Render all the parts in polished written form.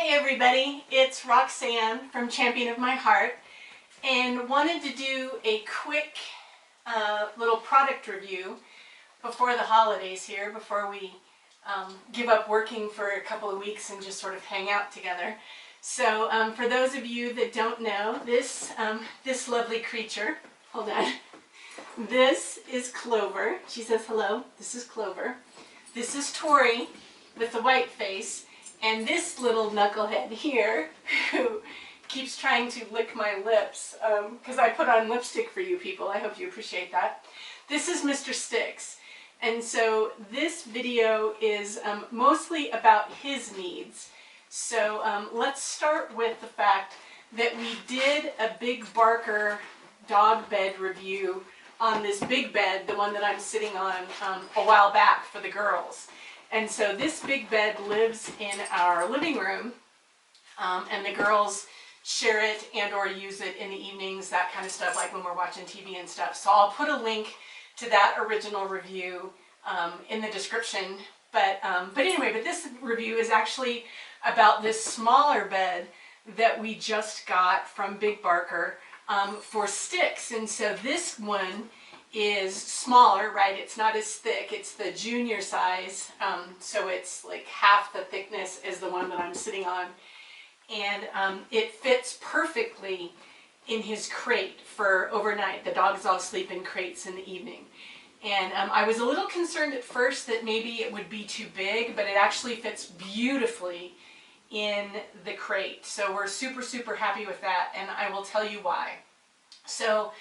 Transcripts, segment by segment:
Hey everybody, it's Roxanne from Champion of My Heart, and wanted to do a quick little product review before the holidays here, before we give up working for a couple of weeks and just sort of hang out together. So for those of you that don't know, this lovely creature, hold on, this is Clover. She says hello. This is Clover. This is Tori with the white face. And this little knucklehead here, who keeps trying to lick my lips, because I put on lipstick for you people. I hope you appreciate that. This is Mr. Stix. And so this video is mostly about his needs. So let's start with the fact that we did a Big Barker dog bed review on this big bed, the one that I'm sitting on, a while back for the girls. And so this big bed lives in our living room, and the girls share it and or use it in the evenings, that kind of stuff, like when we're watching TV and stuff. So I'll put a link to that original review in the description. But anyway, this review is actually about this smaller bed that we just got from Big Barker for Stix. And so this one is smaller, right? It's not as thick. It's the junior size, so it's like half the thickness as the one that I'm sitting on. And it fits perfectly in his crate for overnight. The dogs all sleep in crates in the evening. And I was a little concerned at first that maybe it would be too big, but it actually fits beautifully in the crate. So we're super happy with that, and I will tell you why. So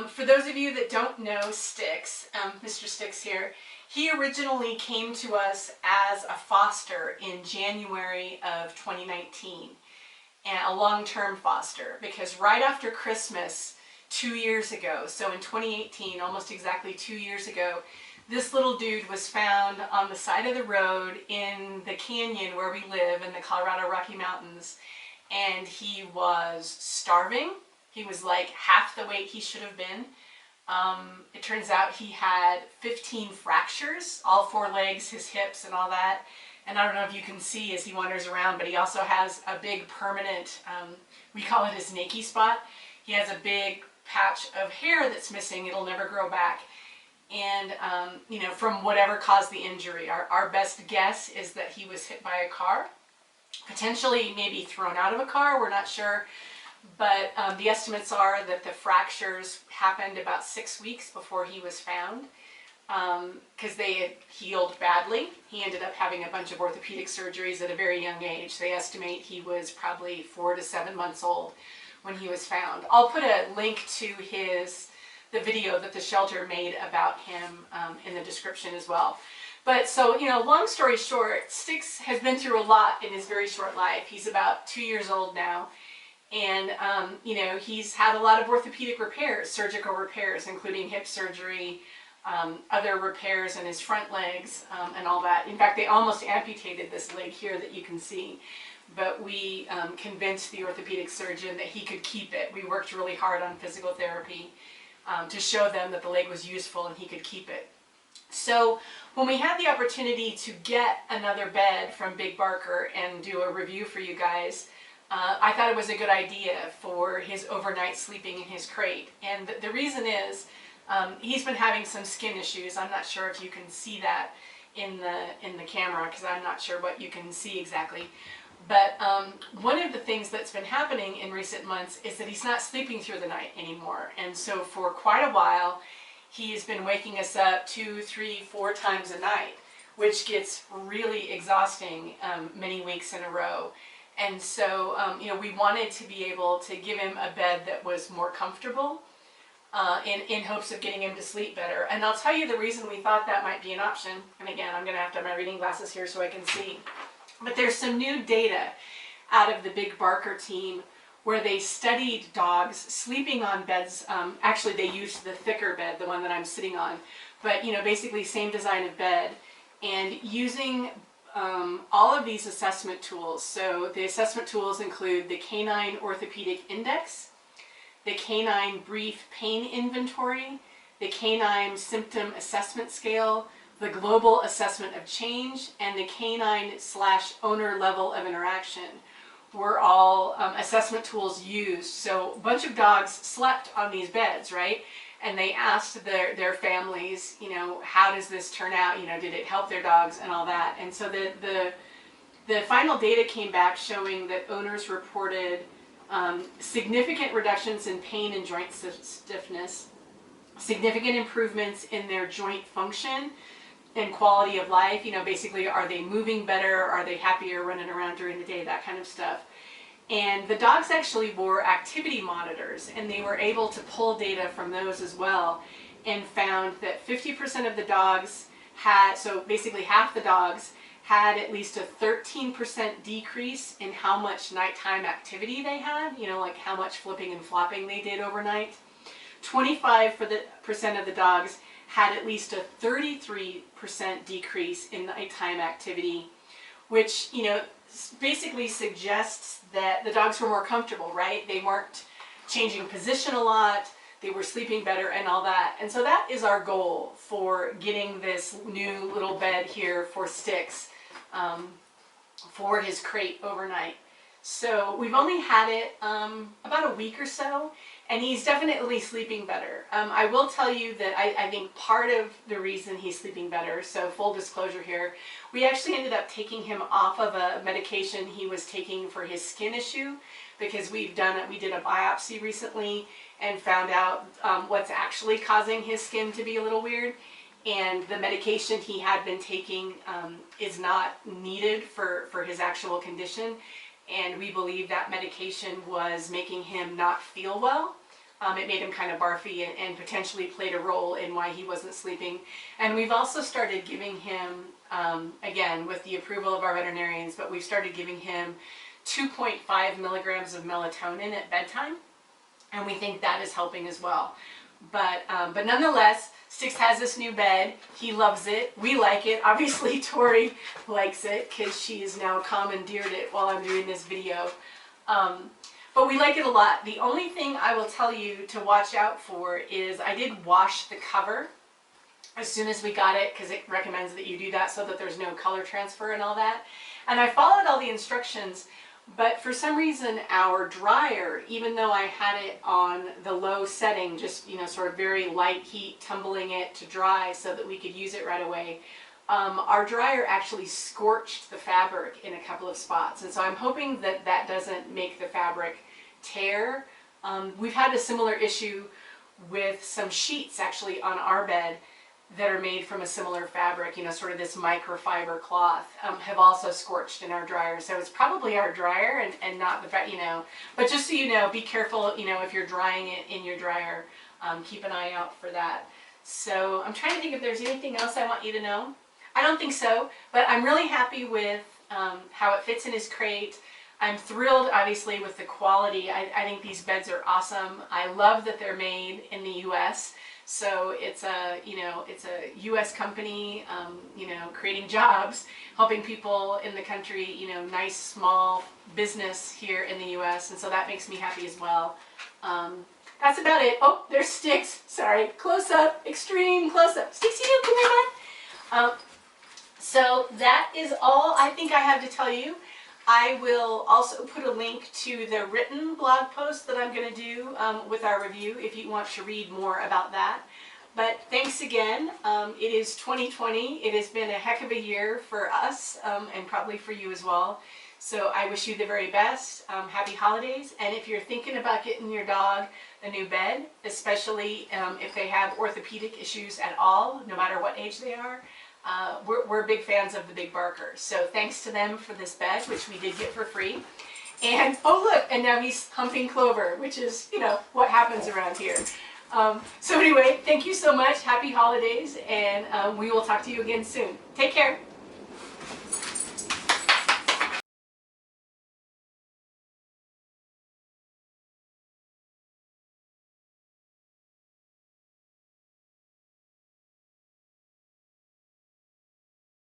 for those of you that don't know Stix, Mr. Stix here, he originally came to us as a foster in January of 2019, and a long-term foster, because right after Christmas 2 years ago, so in 2018, almost exactly 2 years ago, this little dude was found on the side of the road in the canyon where we live in the Colorado Rocky Mountains, and he was starving. He was like half the weight he should have been. It turns out he had 15 fractures, all 4 legs, his hips and all that. And I don't know if you can see as he wanders around, but he also has a big permanent, we call it his nakey spot. He has a big patch of hair that's missing. It'll never grow back. And, you know, from whatever caused the injury. Our best guess is that he was hit by a car, potentially maybe thrown out of a car, we're not sure. But the estimates are that the fractures happened about 6 weeks before he was found, because they had healed badly. He ended up having a bunch of orthopedic surgeries at a very young age. They estimate he was probably 4 to 7 months old when he was found. I'll put a link to the video that the shelter made about him in the description as well. But so, you know, long story short, Stix has been through a lot in his very short life. He's about 2 years old now. And, you know, he's had a lot of orthopedic repairs, surgical repairs, including hip surgery, other repairs in his front legs, and all that. In fact, they almost amputated this leg here that you can see. But we convinced the orthopedic surgeon that he could keep it. We worked really hard on physical therapy to show them that the leg was useful and he could keep it. So when we had the opportunity to get another bed from Big Barker and do a review for you guys, I thought it was a good idea for his overnight sleeping in his crate. And the reason is he's been having some skin issues. I'm not sure if you can see that in the camera, because I'm not sure what you can see exactly. But one of the things that's been happening in recent months is that he's not sleeping through the night anymore. And so for quite a while, he's been waking us up 2, 3, 4 times a night, which gets really exhausting many weeks in a row. And so, you know, we wanted to be able to give him a bed that was more comfortable in hopes of getting him to sleep better. And I'll tell you the reason we thought that might be an option. And again, I'm going to have to have my reading glasses here so I can see. But there's some new data out of the Big Barker team where they studied dogs sleeping on beds. Actually, they used the thicker bed, the one that I'm sitting on. But, you know, basically same design of bed. And using all of these assessment tools. So the assessment tools include the Canine Orthopedic Index, the Canine Brief Pain Inventory, the Canine Symptom Assessment Scale, the global assessment of change, and the canine/owner level of interaction were all assessment tools used. So a bunch of dogs slept on these beds, right? And they asked their families, you know, how does this turn out? You know, did it help their dogs and all that? And so the final data came back showing that owners reported significant reductions in pain and joint stiffness, significant improvements in their joint function and quality of life. You know, basically, are they moving better? Are they happier running around during the day? That kind of stuff. And the dogs actually wore activity monitors, and they were able to pull data from those as well, and found that 50% of the dogs had, so basically half the dogs, had at least a 13% decrease in how much nighttime activity they had, you know, like how much flipping and flopping they did overnight. 25% of the dogs had at least a 33% decrease in nighttime activity, which, you know, basically suggests that the dogs were more comfortable, right? They weren't changing position a lot, they were sleeping better and all that. And so that is our goal for getting this new little bed here for Stix, for his crate overnight. So we've only had it about a week or so, and he's definitely sleeping better. I will tell you that I think part of the reason he's sleeping better, so full disclosure here, we actually ended up taking him off of a medication he was taking for his skin issue, because we did a biopsy recently and found out what's actually causing his skin to be a little weird. And the medication he had been taking is not needed for his actual condition. And we believe that medication was making him not feel well. It made him kind of barfy and potentially played a role in why he wasn't sleeping. And we've also started giving him, again, with the approval of our veterinarians, but we've started giving him 2.5 milligrams of melatonin at bedtime. And we think that is helping as well. But nonetheless, Stix has this new bed. He loves it. We like it. Obviously, Tori likes it because she has now commandeered it while I'm doing this video. But we like it a lot. The only thing I will tell you to watch out for is I did wash the cover as soon as we got it, because it recommends that you do that so that there's no color transfer and all that. And I followed all the instructions. But for some reason, our dryer, even though I had it on the low setting, just, you know, sort of very light heat, tumbling it to dry so that we could use it right away, our dryer actually scorched the fabric in a couple of spots. And so I'm hoping that that doesn't make the fabric tear. We've had a similar issue with some sheets actually on our bed that are made from a similar fabric, you know, sort of this microfiber cloth, have also scorched in our dryer. So it's probably our dryer and not the fact, you know, but just so you know, be careful, you know, if you're drying it in your dryer, keep an eye out for that. So I'm trying to think if there's anything else I want you to know. I don't think so, but I'm really happy with how it fits in his crate. I'm thrilled, obviously, with the quality. I think these beds are awesome. I love that they're made in the U.S., so it's a, you know, it's a U.S. company, you know, creating jobs, helping people in the country, you know, nice small business here in the U.S. And so that makes me happy as well. That's about it. Oh, there's Stix. Sorry, close up, extreme close up. Stix, you come here, bud. So that is all I think I have to tell you. I will also put a link to the written blog post that I'm going to do with our review if you want to read more about that. But thanks again. It is 2020. It has been a heck of a year for us and probably for you as well. So I wish you the very best. Happy holidays. And if you're thinking about getting your dog a new bed, especially if they have orthopedic issues at all, no matter what age they are, we're big fans of the Big Barker. So thanks to them for this bed, which we did get for free. And oh look, and now he's humping Clover, which is, you know, what happens around here. So anyway, thank you so much. Happy holidays, and we will talk to you again soon. Take care.